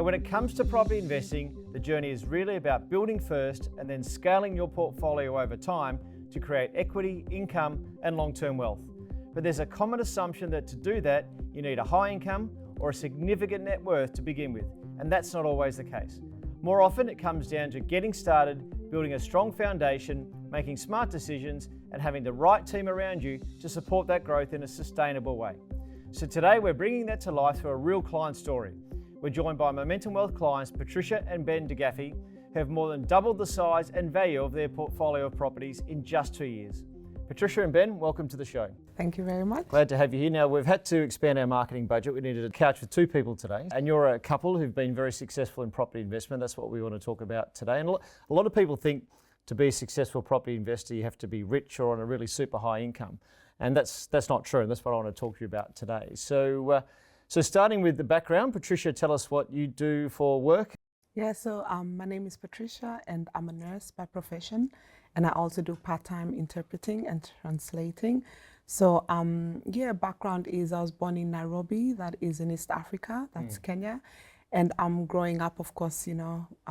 Now, when it comes to property investing, the journey is really about building first and then scaling your portfolio over time to create equity, income, and long-term wealth. But there's a common assumption that to do that, you need a high income or a significant net worth to begin with, and that's not always the case. More often, it comes down to getting started, building a strong foundation, making smart decisions, and having the right team around you to support that growth in a sustainable way. So today, we're bringing that to life through a real client story. We're joined by Momentum Wealth clients Patricia and Ben Degafe, who have more than doubled the size and value of their portfolio of properties in just 2 years. Patricia and Ben, welcome to the show. Thank you very much. Glad to have you here. Now, we've had to expand our marketing budget. We needed a couch with two people today. And you're a couple who've been very successful in property investment. That's what we want to talk about today. And a lot of people think to be a successful property investor, you have to be rich or on a really super high income. And that's not true. And that's what I want to talk to you about today. So starting with the background, Patricia, tell us what you do for work. Yeah, so my name is Patricia and I'm a nurse by profession. And I also do part-time interpreting and translating. So background is I was born in Nairobi, that is in East Africa, that's Kenya. And I'm growing up, of course,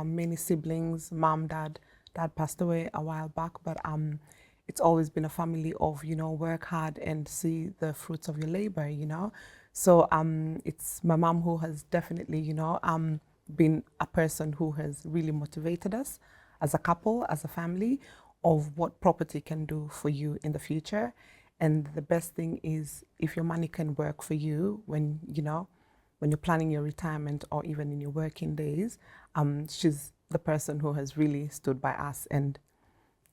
many siblings, mom, dad. Dad passed away a while back, but it's always been a family of, work hard and see the fruits of your labor, So it's my mom who has definitely, been a person who has really motivated us as a couple, as a family, of what property can do for you in the future. And the best thing is if your money can work for you when you're planning your retirement or even in your working days, she's the person who has really stood by us and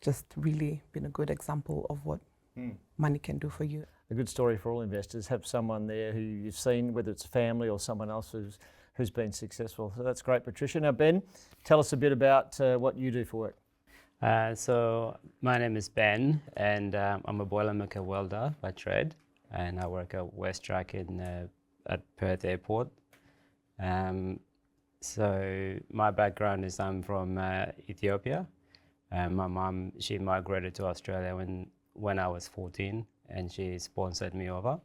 just really been a good example of what money can do for you. A good story for all investors, have someone there who you've seen, whether it's a family or someone else who's been successful. So that's great, Patricia. Now, Ben, tell us a bit about what you do for work. So my name is Ben, and I'm a boilermaker welder by trade, and I work at WestTrack at Perth Airport. So my background is I'm from Ethiopia. My mum, she migrated to Australia when I was 14, and she sponsored me over.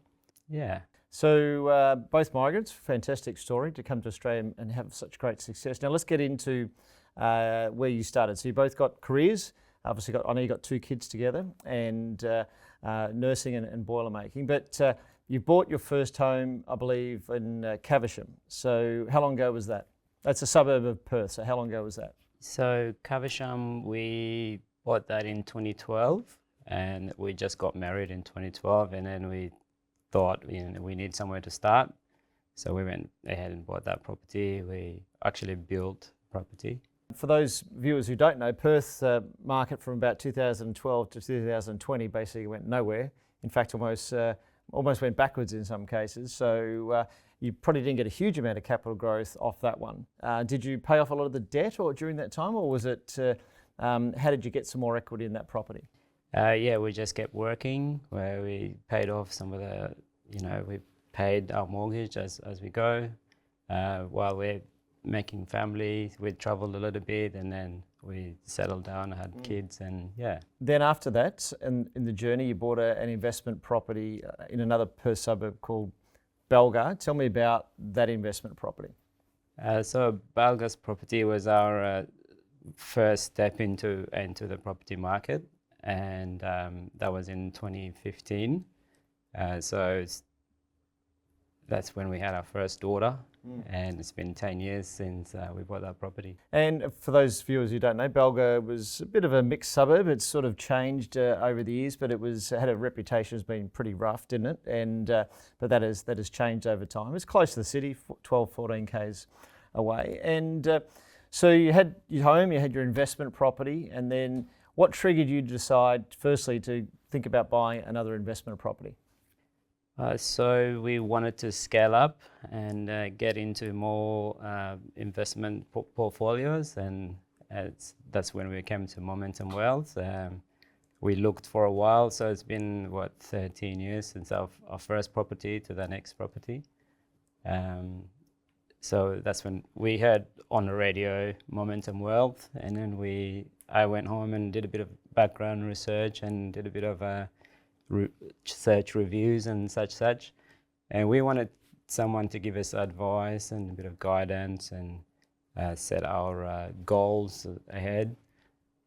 Yeah. So both migrants, fantastic story to come to Australia and have such great success. Now let's get into where you started. So you both got careers. Obviously, I know you got two kids together, and nursing and boilermaking. But you bought your first home, I believe, in Caversham. So how long ago was that? That's a suburb of Perth. So how long ago was that? So Caversham, we bought that in 2012, and we just got married in 2012, and then we thought we need somewhere to start. So we went ahead and bought that property. We actually built property. For those viewers who don't know, Perth market from about 2012 to 2020 basically went nowhere. In fact, almost went backwards in some cases. So you probably didn't get a huge amount of capital growth off that one. Did you pay off a lot of the debt or during that time, or was it, how did you get some more equity in that property? We just kept working, where we paid off some of the, we paid our mortgage as we go. While we're making family, we traveled a little bit, and then we settled down, had kids, and yeah. Then after that, in the journey, you bought an investment property in another Perth suburb called Balga. Tell me about that investment property. So Balga's property was our first step into the property market, and that was in 2015. That's when we had our first daughter, and it's been 10 years since we bought that property. And for those viewers who don't know, Balga was a bit of a mixed suburb. It's sort of changed over the years, but it had a reputation as being pretty rough, didn't it? And but that has changed over time. It's close to the city, 12, 14 k's away. And so you had your home, you had your investment property, and then what triggered you to decide, firstly, to think about buying another investment property? So we wanted to scale up and get into more investment portfolios, and that's when we came to Momentum Wealth. We looked for a while, so it's been 13 years since our first property to the next property. So that's when we heard on the radio Momentum Wealth, and then I went home and did a bit of background research and did a bit of search reviews and such, and we wanted someone to give us advice and a bit of guidance and set our goals ahead.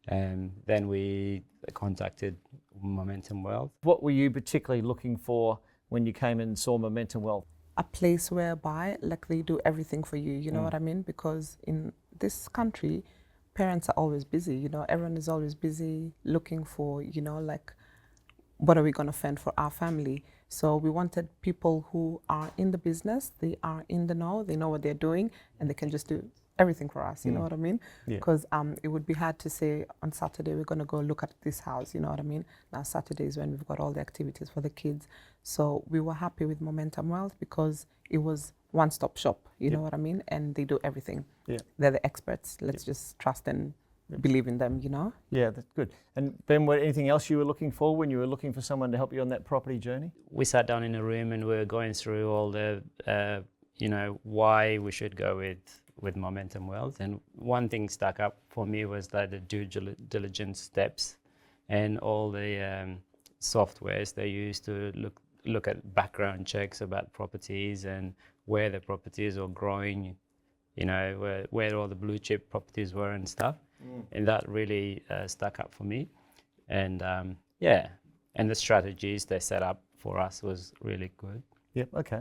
And then we contacted Momentum Wealth. What were you particularly looking for when you came and saw Momentum Wealth? A place whereby like they do everything for you, you know what I mean? Because in this country, parents are always busy, you know, everyone is always busy looking for, you know, like, what are we going to fend for our family? So we wanted people who are in the business, they are in the know, they know what they're doing, and they can just do everything for us, you know what I mean? Because it would be hard to say on Saturday we're going to go look at this house, you know what I mean? Now Saturday is when we've got all the activities for the kids. So we were happy with Momentum Wealth because it was one-stop shop, you know what I mean? And they do everything. They're the experts. Let's just trust and believe in them, you know? Yeah, that's good. And Ben, anything else you were looking for when you were looking for someone to help you on that property journey? We sat down in a room and we were going through all the, you know, why we should go with Momentum Wealth. And one thing stuck up for me was like the due diligence steps and all the softwares they use to look at background checks about properties and where the properties are growing, you know, where all the blue chip properties were and stuff. And that really stuck up for me. And and the strategies they set up for us was really good. Yep, okay.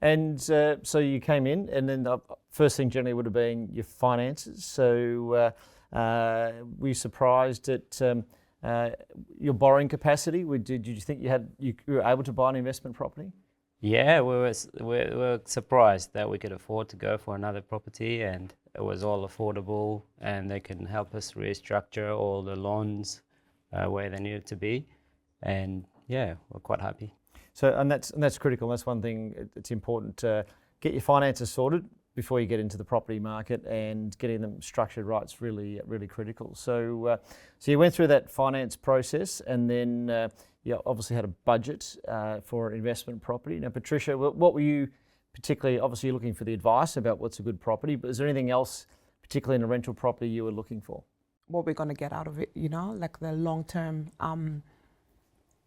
And so you came in, and then the first thing generally would have been your finances. So were you surprised at your borrowing capacity? Did you think you were able to buy an investment property? Yeah, we were surprised that we could afford to go for another property, and it was all affordable, and they can help us restructure all the loans where they needed to be, and yeah, we're quite happy. So and that's critical. That's one thing. It's important to get your finances sorted before you get into the property market, and getting them structured right is really critical. So so you went through that finance process, and then you obviously had a budget for an investment property. Now, Patricia, what were you particularly, obviously you're looking for the advice about what's a good property, but is there anything else, particularly in a rental property, you were looking for? What we're going to get out of it, you know, like the long-term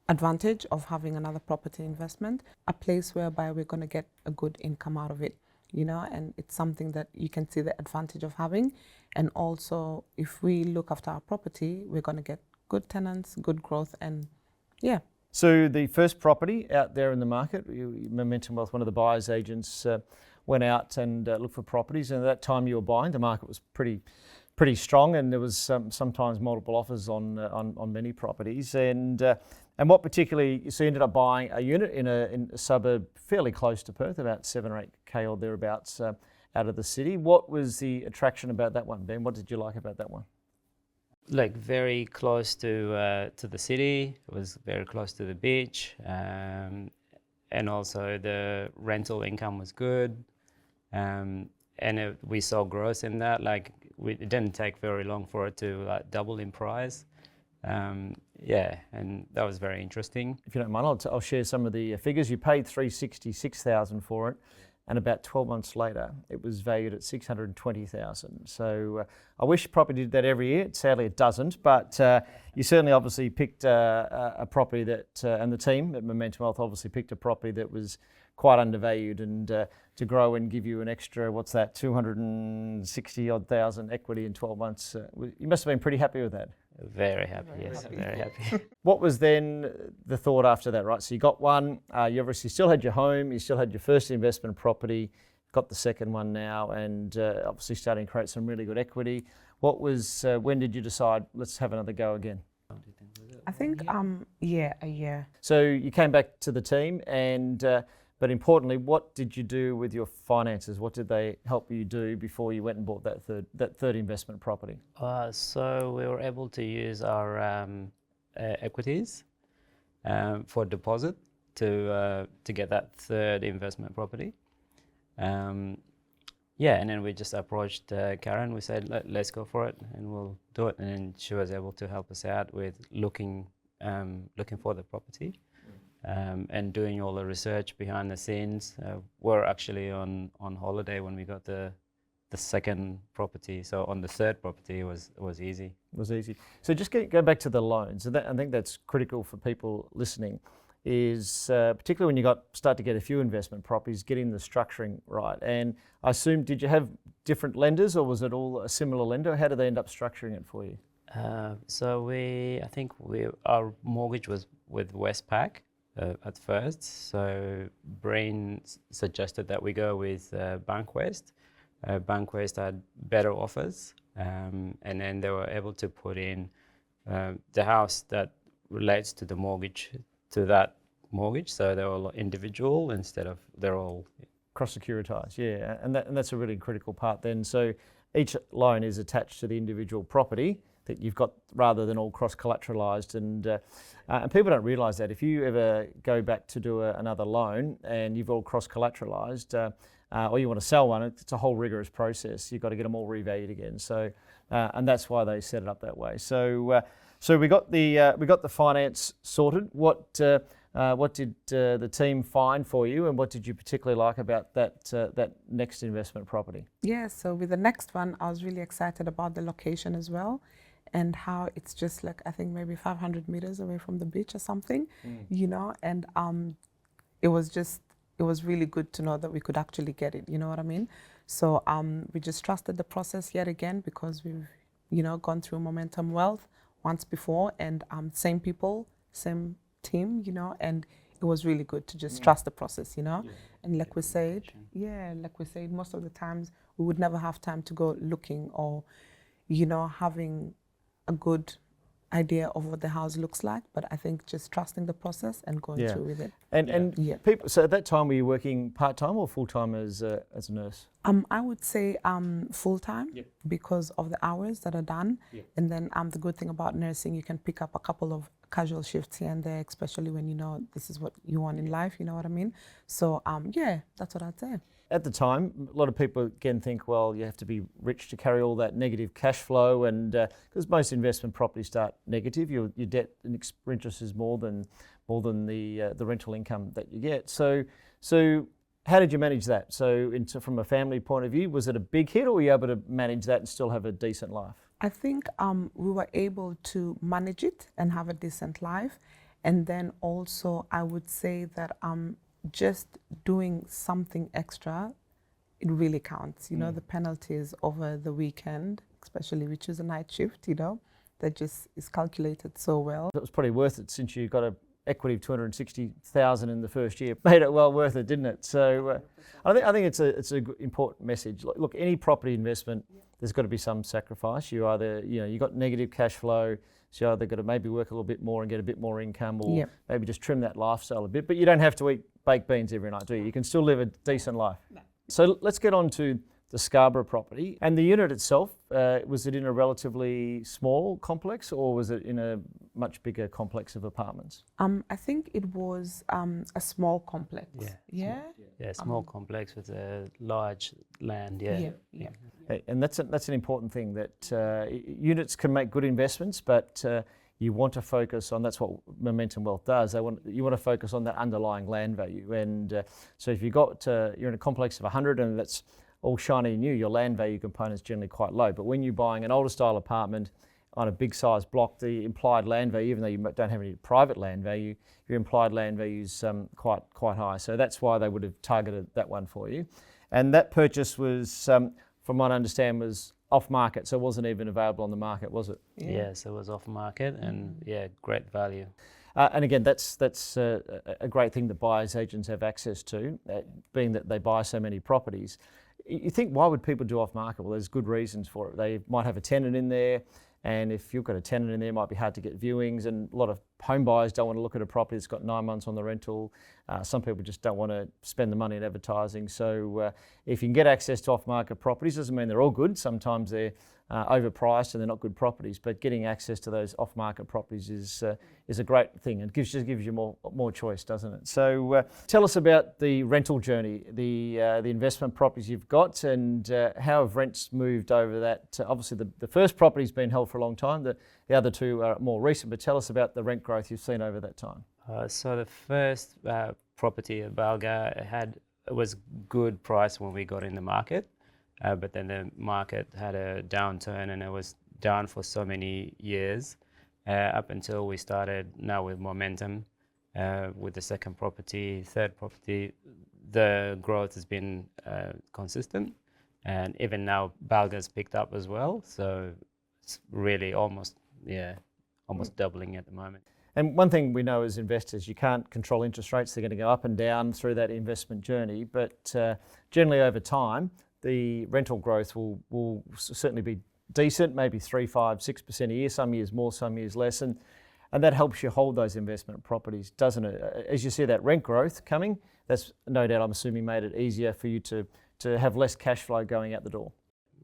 advantage of having another property investment, a place whereby we're going to get a good income out of it, you know, and it's something that you can see the advantage of having. And also, if we look after our property, we're going to get good tenants, good growth, and yeah. So the first property out there in the market, Momentum Wealth, one of the buyers agents, went out and looked for properties, and at that time you were buying, the market was pretty strong, and there was sometimes multiple offers on many properties. And what particularly, so you ended up buying a unit in a suburb fairly close to Perth, about 7 or 8K or thereabouts out of the city. What was the attraction about that one, Ben? What did you like about that one? Like very close to the city. It was very close to the beach, and also the rental income was good, and we saw growth in that. Like it didn't take very long for it to double in price. Yeah, and that was very interesting. If you don't mind, I'll share some of the figures. You paid $366,000 for it, and about 12 months later, it was valued at $620,000. So I wish property did that every year. Sadly, it doesn't. But you certainly obviously picked a property that, and the team at Momentum Wealth obviously picked a property that was quite undervalued, and to grow and give you an extra, what's that, 260 odd thousand equity in 12 months. You must have been pretty happy with that. Very happy, yes, very happy. What was then the thought after that, right? So you got one, you obviously still had your home, you still had your first investment property, got the second one now, and obviously starting to create some really good equity. What was, when did you decide, let's have another go again? I think, yeah, a year. So you came back to the team, and but importantly, what did you do with your finances? What did they help you do before you went and bought that third investment property? So we were able to use our equities for deposit to get that third investment property. Yeah, and then we just approached Karen. We said, let's go for it, and we'll do it. And then she was able to help us out with looking for the property. And doing all the research behind the scenes. We're actually on holiday when we got the second property. So on the third property, it was easy. It was easy. So just go back to the loans. And I think that's critical for people listening. is particularly when start to get a few investment properties, getting the structuring right. And I assume, did you have different lenders, or was it all a similar lender? How did they end up structuring it for you? So our mortgage was with Westpac at first. So Brain suggested that we go with Bankwest. Bankwest had better offers, and then they were able to put in the house that relates to the mortgage to that mortgage. So they're all individual instead of they're all cross-securitized. Yeah, and that's a really critical part then. So each loan is attached to the individual property that you've got, rather than all cross-collateralized. And people don't realise that. If you ever go back to do another loan and you've all cross-collateralized, or you want to sell one, it's a whole rigorous process. You've got to get them all revalued again. So, and that's why they set it up that way. So we got the finance sorted. What did the team find for you, and what did you particularly like about that next investment property? Yeah, so with the next one, I was really excited about the location as well, and how it's just like, I think maybe 500 meters away from the beach or something, you know, and it was really good to know that we could actually get it, you know what I mean? So we just trusted the process yet again, because we've, you know, gone through Momentum Wealth once before, and same people, same team, you know, and it was really good to just trust the process, you know. And like we said, most of the times we would never have time to go looking, or, you know, having a good idea of what the house looks like, but I think just trusting the process and going through with it. And people. So at that time, were you working part-time or full-time as a nurse? I would say full-time, because of the hours that are done. And then the good thing about nursing, you can pick up a couple of casual shifts here and there, especially when you know this is what you want in life, you know what I mean? So that's what I'd say. At the time, a lot of people again think, well, you have to be rich to carry all that negative cash flow, and because most investment properties start negative, your debt and interest is more than the rental income that you get. So how did you manage that? So from a family point of view, was it a big hit, or were you able to manage that and still have a decent life? I think we were able to manage it and have a decent life. And then also I would say that just doing something extra, it really counts. You know, the penalties over the weekend, especially which is a night shift, you know, that just is calculated so well. It was probably worth it, since you got a equity of 260,000 in the first year. Made it well worth it, didn't it? So I think it's a good, important message. Look, any property investment, there's got to be some sacrifice. You either, you know, you got negative cash flow, so you either got to maybe work a little bit more and get a bit more income, or maybe just trim that lifestyle a bit. But you don't have to eat baked beans every night, do you? You can still live a decent life. No. So let's get on to the Scarborough property. And the unit itself, was it in a relatively small complex, or was it in a much bigger complex of apartments? I think it was a small complex. Small complex with a large land. And that's an important thing, that units can make good investments, but you want to focus on, that's what Momentum Wealth does. You want to focus on that underlying land value. And so if you're in a complex of 100 and that's all shiny and new, your land value component is generally quite low. But when you're buying an older style apartment on a big size block, the implied land value, even though you don't have any private land value, your implied land value is quite high. So that's why they would have targeted that one for you. And that purchase was, from what I understand, was off market, so it wasn't even available on the market, was it? Yes, it was off market, and great value. And again, that's a great thing that buyers agents have access to, being that they buy so many properties. You think, why would people do off market? Well, there's good reasons for it. They might have a tenant in there, and if you've got a tenant in there, it might be hard to get viewings, and a lot of home buyers don't want to look at a property that's got 9 months on the rental. Some people just don't want to spend the money in advertising. So if you can get access to off-market properties, doesn't mean they're all good. Sometimes they're overpriced and they're not good properties, but getting access to those off-market properties is a great thing, and gives you more choice, doesn't it? So tell us about the rental journey, the investment properties you've got, and how have rents moved over that? Obviously, the first property's been held for a long time. The other two are more recent, but tell us about the rent growth you've seen over that time. So the first property at Balga was good price when we got in the market, but then the market had a downturn, and it was down for so many years up until we started now with Momentum. With the second property, third property, the growth has been consistent, and even now Balga's picked up as well. So it's really almost doubling at the moment. And one thing we know as investors, you can't control interest rates. They're going to go up and down through that investment journey. But generally over time, the rental growth will certainly be decent, maybe 3, 5, 6% a year, some years more, some years less. And that helps you hold those investment properties, doesn't it? As you see that rent growth coming, that's no doubt, I'm assuming, made it easier for you to have less cash flow going out the door.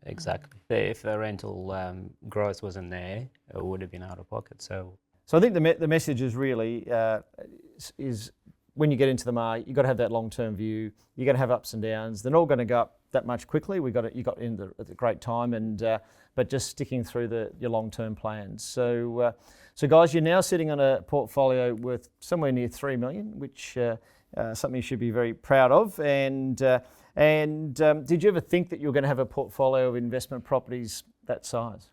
Exactly. If the rental growth wasn't there, it would have been out of pocket. So I think the message is really is when you get into the market, you've got to have that long-term view. You're going to have ups and downs. They're not going to go up that much quickly. You got in at a great time, but just sticking through your long-term plans. So guys, you're now sitting on a portfolio worth somewhere near $3 million, which something you should be very proud of. And did you ever think that you were going to have a portfolio of investment properties that size?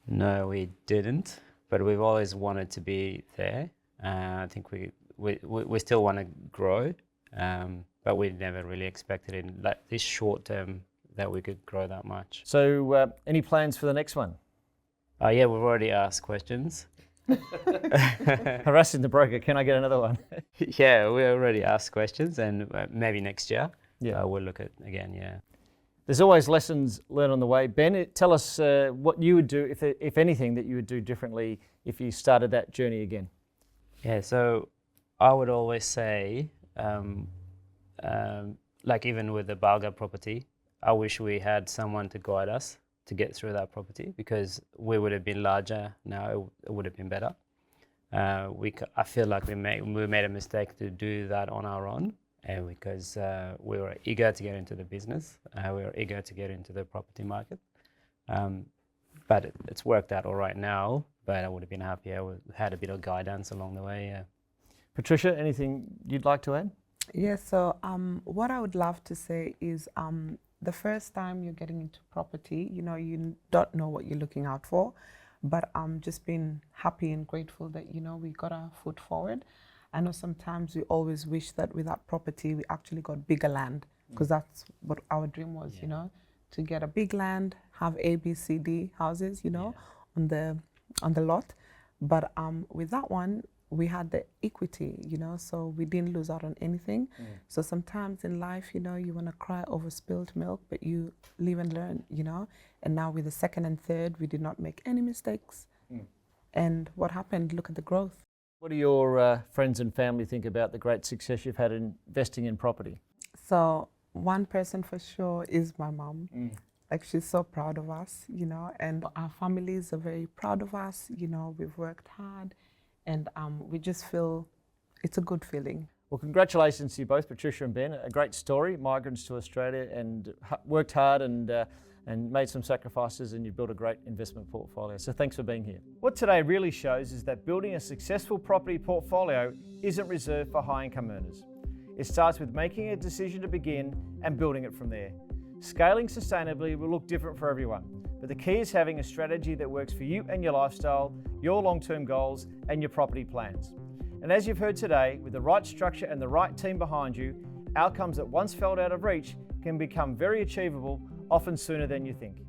no, we didn't, but we've always wanted to be there. I think we still want to grow, but we never really expected in this short term that we could grow that much. So any plans for the next one? Yeah, we've already asked questions. Harassing the broker, can I get another one? Yeah, we already asked questions, and maybe next year we'll look at again. Yeah. There's always lessons learned on the way. Ben, tell us what you would do, if anything, that you would do differently if you started that journey again. Yeah, so I would always say, like even with the Balga property, I wish we had someone to guide us to get through that property, because we would have been larger now, it would have been better. I feel like we made a mistake to do that on our own, and because we were eager to get into the business, we were eager to get into the property market. But it's worked out all right now, but I would have been happier. We had a bit of guidance along the way. Yeah. Patricia, anything you'd like to add? Yes, so what I would love to say is the first time you're getting into property, you don't know what you're looking out for, but I'm just being happy and grateful that, we got our foot forward. I know sometimes we always wish that with that property, we actually got bigger land, because that's what our dream was, to get a big land, have A, B, C, D houses, on the lot. But with that one, we had the equity, so we didn't lose out on anything. So sometimes in life, you want to cry over spilled milk, but you live and learn, And now with the second and third, we did not make any mistakes. And what happened? Look at the growth. What do your friends and family think about the great success you've had in investing in property? So one person for sure is my mom. Like, she's so proud of us, and our families are very proud of us. We've worked hard, and we just feel it's a good feeling. Well, congratulations to you both, Patricia and Ben. A great story, migrants to Australia, and worked hard and made some sacrifices, and you built a great investment portfolio. So thanks for being here. What today really shows is that building a successful property portfolio isn't reserved for high-income earners. It starts with making a decision to begin and building it from there. Scaling sustainably will look different for everyone, but the key is having a strategy that works for you and your lifestyle, your long-term goals, and your property plans. And as you've heard today, with the right structure and the right team behind you, outcomes that once felt out of reach can become very achievable, often sooner than you think.